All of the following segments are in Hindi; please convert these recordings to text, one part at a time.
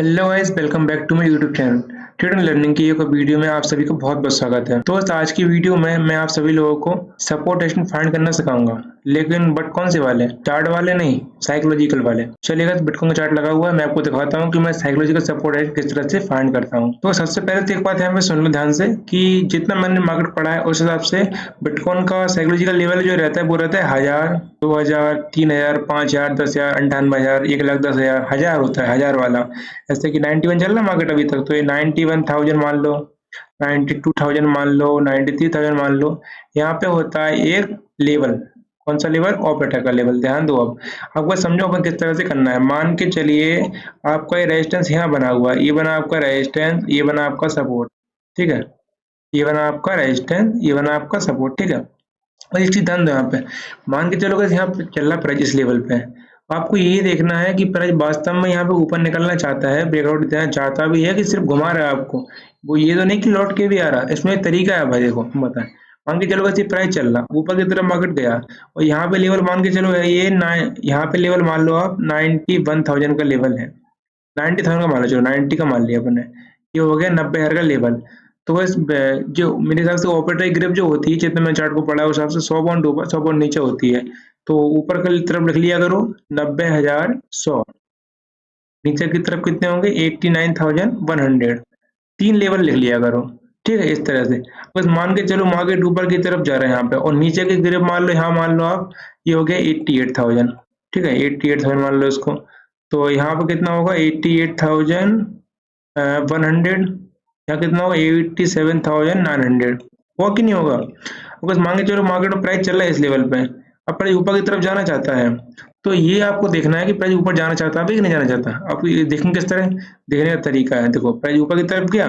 Hello guys, welcome back to my YouTube channel. Trade and learning की एक वीडियो में आप सभी को बहुत बहुत स्वागत है। दोस्त, आज की वीडियो में मैं आप सभी लोगों को सपोर्ट एस्टिमेट फाइंड करना सिखाऊंगा, लेकिन बट कौन से वाले? चार्ट वाले नहीं, साइकोलॉजिकल वाले। चलिएगा, बिटकॉइन का चार्ट लगा हुआ है, मैं आपको दिखाता हूँ कि मैं साइकोलॉजिकल सपोर्ट एस्टिमेट किस तरह से फाइंड करता हूँ। तो सबसे पहले तो एक बात यहाँ पे सुन लो ध्यान से कि जितना मैंने मार्केट पढ़ा है उस हिसाब से बिटकॉइन का साइकोलॉजिकल लेवल जो रहता है वो रहता है 1000, 2000, 3000, 5000, 10,000, 98,000, 1,10,000, 1000 होता है, 1000 वाला। जैसे कि 91 चल रहा मार्केट अभी तक, तो ये 91,000 मान लो, 92,000 मान लो, 93,000 मान लो। यहाँ पे होता है एक लेवल। कौन सा लेवल? ऑपरेटर का लेवल। ध्यान दो। अब आपको समझो अपन किस तरह से करना है। मान के चलिए आपका ये रेजिस्टेंस यहाँ बना हुआ है, ये बना आपका रेजिस्टेंस, ये बना आपका सपोर्ट। ठीक है, ये बना आपका रेजिस्टेंस, ये बना आपका सपोर्ट। ठीक है, और एक चीज ध्यान दो, यहाँ पे मान के चलो कि यहाँ पे चल रहा प्राइस इस लेवल पे है। आपको यही देखना है कि प्राइस वास्तव में यहाँ पे ऊपर निकलना चाहता है, ब्रेकआउट देना चाहता भी है, कि सिर्फ घुमा रहा है आपको। वो ये तो नहीं कि लौट के भी आ रहा है। इसमें एक तरीका है भाई, देखो हम बताएं। मान के चलो कि प्राइस चल रहा ऊपर की तरफ, मार्केट गया और यहाँ पे लेवल मान के चलो है ये यहाँ पे लेवल मान लो आप 91,000 का लेवल है। 90,000 का मान लो, चलो 90 का मान लिया अपने। ये हो गया 90,000 का लेवल। तो बस जो मेरे हिसाब से ऑपरेटर ग्रिप जो होती है, जितना मैं चार्ट को पढ़ा है उस हिसाब से 100 पॉइंट ऊपर 100 पॉइंट नीचे होती है। तो ऊपर की तरफ लिख लिया करो 90,100, नीचे की तरफ कितने होंगे? 89,100। तीन लेवल लिख लिया करो। ठीक है, इस तरह से बस मान के चलो मार्केट ऊपर की तरफ जा रहा है यहाँ पे, और नीचे की ग्रिप मान लो, यहाँ मान लो आप, ये हो गया 88,000। ठीक है, 88,000 मान लो इसको। तो यहाँ पे कितना होगा? 88,100। यहाँ कितना होगा? 87,900। होगा कि नहीं होगा? बस मान के चलो मार्केट में प्राइस चल रहा है इस लेवल पे, अब प्राइस ऊपर की तरफ जाना चाहता है। तो ये आपको देखना है कि प्राइस ऊपर जाना चाहता है कि नहीं जाना चाहता। आप ये देखेंगे किस तरह? देखने का तरीका है, देखो प्राइस ऊपर की तरफ गया।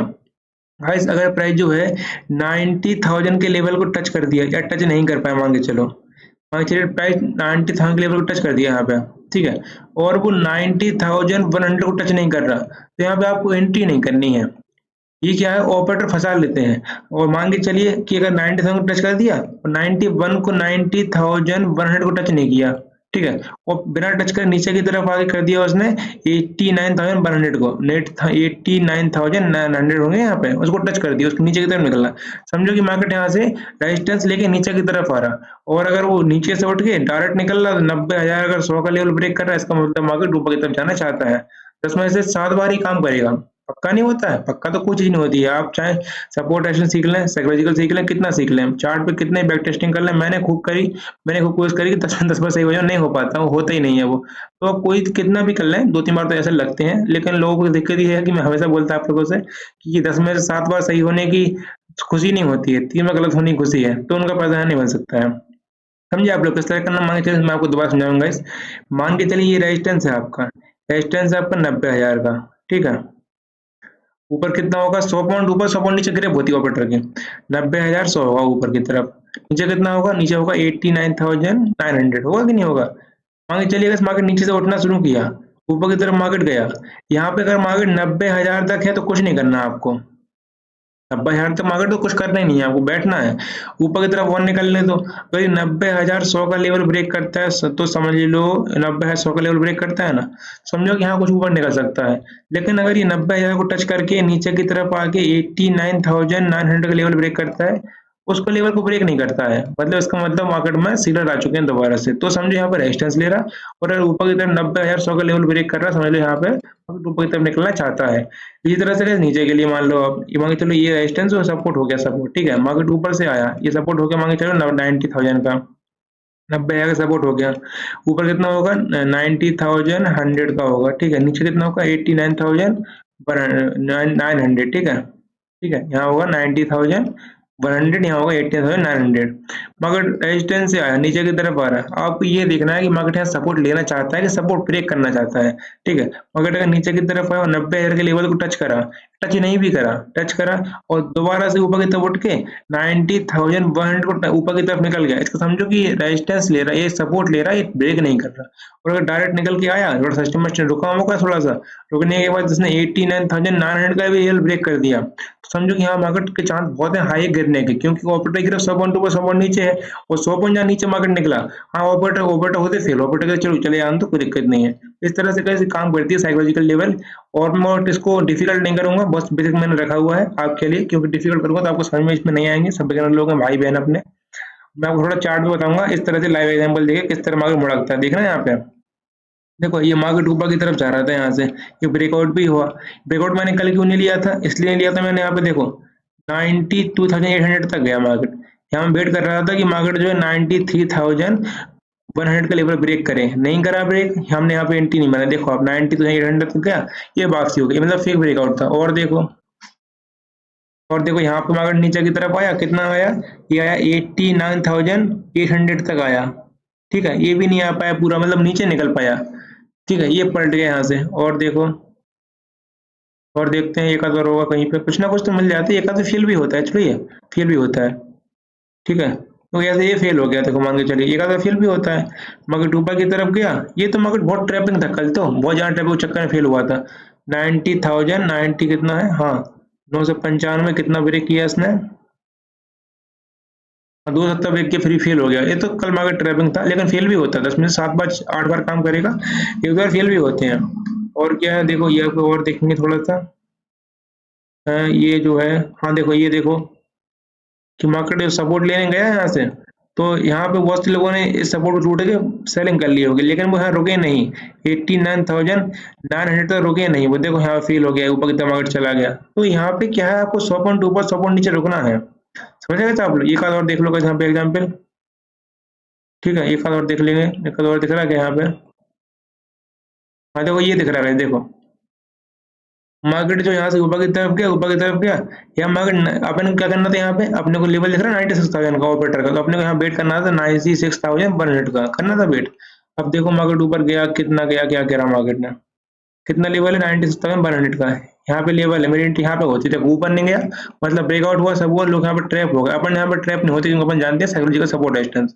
गाइस, अगर प्राइस जो है 90,000 के लेवल को टच कर दिया या टच नहीं कर पाया, मान के चलो, मान के चलिए प्राइस 90,000 के लेवल को टच कर दिया यहाँ पे। ठीक है, और वो 90,100 को टच नहीं कर रहा, तो यहाँ पे आपको एंट्री नहीं करनी है। ये क्या है? ऑपरेटर फंसा लेते हैं। और मान के चलिए कि अगर 90,000 को टच कर दिया और 91 को 90,100 को टच नहीं किया, ठीक है, और बिना टच कर नीचे की तरफ आगे कर दिया उसने 89,100 को, नेट था 89,900 होंगे यहाँ पे, उसको टच कर दिया, उसके नीचे की तरफ निकलना। समझो कि मार्केट यहाँ से रेजिस्टेंस लेके नीचे की तरफ आ रहा, और अगर वो नीचे से उठ के डायरेक्ट निकल रहा तो 90,000 अगर 100 का लेवल ब्रेक कर रहा है, इसका मतलब मार्केट ऊपर की तरफ जाना चाहता है। 10 में से 7 बार ही काम करेगा। पक्का नहीं होता है, पक्का तो कुछ चीज नहीं होती है। आप चाहे सपोर्ट एक्शन सीख लें, साइकोलॉजिकल सीख लें, कितना सीख लें, चार्ट पे कितने बैक टेस्टिंग कर लें, मैंने खूब करी, मैंने खूब कोशिश करी कि 10 में 10 बार सही हो जाए, नहीं हो पाता, वो होता ही नहीं है वो। तो आप कोई कितना भी कर लें, 2-3 बार तो ऐसे लगते हैं, लेकिन लोगों को दिक्कत ये है कि मैं हमेशा बोलता हूँ आप लोगों से कि 10 में से 7 बार सही होने की खुशी नहीं होती है, 3 में गलत होने की खुशी है, तो उनका पैसा नहीं बन सकता है। समझे आप लोग किस तरह करना? मान के चलिए मैं आपको दोबारा समझाऊंगा इस। मान के चलिए ये रेजिस्टेंस है आपका, रेजिस्टेंस है आपका 90,000 का। ठीक है, ऊपर कितना होगा? 100 पॉइंट ऊपर, 100 पॉइंट नीचे ग्रेप होती है ऑपरेटर की। 90,100 होगा ऊपर की तरफ। नीचे कितना होगा? नीचे होगा 89,900। होगा कि नहीं होगा? मान के चलिए अगर मार्केट नीचे से उठना शुरू किया, ऊपर की तरफ मार्केट गया, यहाँ पे अगर मार्केट 90,000 तक है तो कुछ नहीं करना आपको। 90,000 तक मार्केट तो कुछ करना ही नहीं है, आपको बैठना है। ऊपर की तरफ वन निकलने दो। अगर ये 90,100 का लेवल ब्रेक करता है तो समझ लो, 90,100 का लेवल ब्रेक करता है ना, समझो कि यहाँ कुछ ऊपर निकल सकता है। लेकिन अगर ये 90,000 को टच करके नीचे की तरफ आके 89,900 का लेवल ब्रेक करता है, उसको लेवल को ब्रेक नहीं करता है, मतलब इसका मतलब मार्केट में सीलर आ चुके हैं दोबारा से, तो समझो यहाँ पर रेजिस्टेंस ले रहा। और अगर ऊपर की तरफ 90,100 का लेवल ब्रेक कर रहा, समझ लो यहाँ पे मार्केट ऊपर की तरफ निकलना चाहता है। इसी तरह से नीचे के लिए मान लो आप, ये मान के चलो ये रेजिस्टेंस और सपोर्ट हो गया, सपोर्ट। ठीक है, मार्केट ऊपर से आया, ये सपोर्ट हो गया, मान के चलो 90,000 का, 90,000 का सपोर्ट हो गया। ऊपर कितना होगा? 90,100 का होगा। ठीक है, नीचे कितना होगा? 89,900। ठीक है, ठीक है, यहाँ होगा 90,100, यहाँ होगा 18,900। मगर रेजिस्टेंस से आया, नीचे की तरफ आ रहा है, आपको ये देखना है कि मार्केट यहाँ सपोर्ट लेना चाहता है कि सपोर्ट ब्रेक करना चाहता है। ठीक है, मार्केट अगर नीचे की तरफ आया और 90,000 के लेवल को टच करा, टच नहीं भी करा, टच करा और दोबारा से ऊपर की तरफ उठ के 90,100 को ऊपर की तरफ निकल गया, इसको समझो कि रेजिस्टेंस ले रहा है, ये सपोर्ट ले रहा है, ये ब्रेक नहीं कर रहा। और अगर डायरेक्ट निकल के आया, अगर सिस्टम में रुका होगा थोड़ा सा, रुकने के बाद इसने 89,900 का भी लेवल ब्रेक कर दिया, तो समझो कि यहाँ मार्केट के चांस बहुत है हाई गिरने के, क्योंकि ऑपरेटर की तरफ 100 पॉइंट ऊपर 100 पॉइंट नीचे है, और 100 पॉइंट जहाँ नीचे मार्केट निकला, हाँ ऑपरेटर ऑपरेटर होते फेल, ऑपरेटर चलो चले आन तो कोई दिक्कत नहीं है। इस तरह से कैसे काम करती है साइकोलॉजिकल लेवल। और मैं इसको डिफिकल्ट नहीं करूंगा, बस बेसिक मैंने रखा हुआ है आपके लिए, क्योंकि डिफिकल्ट करूंगा तो आपको समझ में इसमें नहीं आएंगे। सब बिगिनर लोग हैं, भाई बहन अपने। मैं आपको थोड़ा चार्ट में बताऊंगा, इस तरह से लाइव एग्जांपल देखिए किस तरह मार्केट मुड़कता है। देख रहे हैं यहाँ पे, देखो ये मार्केट ऊपर की तरफ जा रहा था, यहाँ से ये ब्रेकआउट भी हुआ। ब्रेकआउट मैंने कल क्यों नहीं लिया था, इसलिए नहीं लिया था मैंने, यहाँ पे देखो 92,800 तक गया मार्केट। यहाँ मैं वेट कर रहा था कि मार्केट जो है 93,100 का लेवल ब्रेक करे, नहीं करा ब्रेक, हमने यहाँ पे एंट्री नहीं मारा। देखो आप 92,800 तक गया, ये वापसी हो गई, मतलब फेक ब्रेकआउट था। और देखो यहाँ पे मार्केट नीचे की तरफ आया, कितना आया, ये आया 89,800 तक आया। ठीक है, ये भी नहीं आ पाया पूरा, मतलब नीचे निकल पाया। ठीक है, ये पलट गया यहाँ से। और देखो, और देखते हैं एक आध और होगा कहीं पे, कुछ ना कुछ तो मिल जाता है। एक आध तो फेल भी होता है, चलिए फेल भी होता है। ठीक है, तो ऐसे ये फेल हो गया, देखो मान के चलिए एक आधा फेल भी होता है। मार्केट ऊपर की तरफ गया, ये तो मार्केट बहुत ट्रैपिंग था कल, तो बहुत ज्यादा ट्रैपिंग के चक्कर में फेल हुआ था। 90,090 कितना है, हाँ 995 कितना ब्रेक किया इसने, 270 ब्रेक के फ्री फेल हो गया। ये तो कल मार्केट ट्रैपिंग था, लेकिन फेल भी होता है। 10 में से 7 बार 8 बार काम करेगा, एक बार फेल भी होते हैं। और क्या है, देखो ये आपको और देखेंगे थोड़ा सा, ये जो है, हाँ देखो ये देखो कि मार्केट सपोर्ट लेने गया है यहाँ से, तो यहाँ पे बहुत से लोगों ने इस सपोर्ट को टूट के सेलिंग कर ली होगी, लेकिन वो यहाँ रुके नहीं। 89,900 तक रुके नहीं, वो देखो यहाँ फेल हो गया, ऊपर की तरफ मार्केट चला गया। तो यहाँ पे क्या है, आपको 100 पॉइंट ऊपर 100 पॉइंट नीचे रुकना है। समझ गए तो आप लोग, एक आध और देख लो यहाँ पे एग्जाम्पल। ठीक है, एक आध और देख लेंगे, एक आध और दिख रहा है क्या यहाँ पे, हाँ देखो ये दिख रहा है, देखो मार्केट जो यहाँ से ऊपर की तरफ गया, ऊपर की तरफ गया। यहाँ मार्केट अपन क्या करना था, यहाँ पे अपने को लेवल दिख रहा है 96,000 का ऑपरेटर का, तो अपने को यहाँ वेट करना था 96,100 का करना था वेट। अब देखो मार्केट ऊपर गया, कितना गया, क्या कह रहा मार्केट ने, कितना लेवल है 96,100 का है, यहाँ पे लेवल है मेरी एंट्री यहाँ पे होती है। ऊपर नहीं गया, मतलब ब्रेकआउट हुआ, सब हुआ, लोग यहाँ पे ट्रैप हो गए। अपन यहाँ पे ट्रैप नहीं होते, क्योंकि अपन जानते हैं साइकोलॉजिकल सपोर्ट रेजिस्टेंस।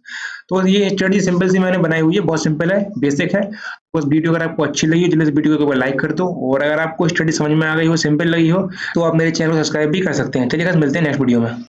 तो ये स्टडी सिंपल सी मैंने बनाई हुई है, बहुत सिंपल है, बेसिक है। उस वीडियो अगर आपको अच्छी लगी जल्दी से वीडियो को एक बार लाइक कर दो, और अगर आपको स्टडी समझ में आ गई हो, सिंपल लगी हो, तो आप मेरे चैनल को सब्सक्राइब भी कर सकते हैं। चलिए गाइस, मिलते हैं नेक्स्ट वीडियो में।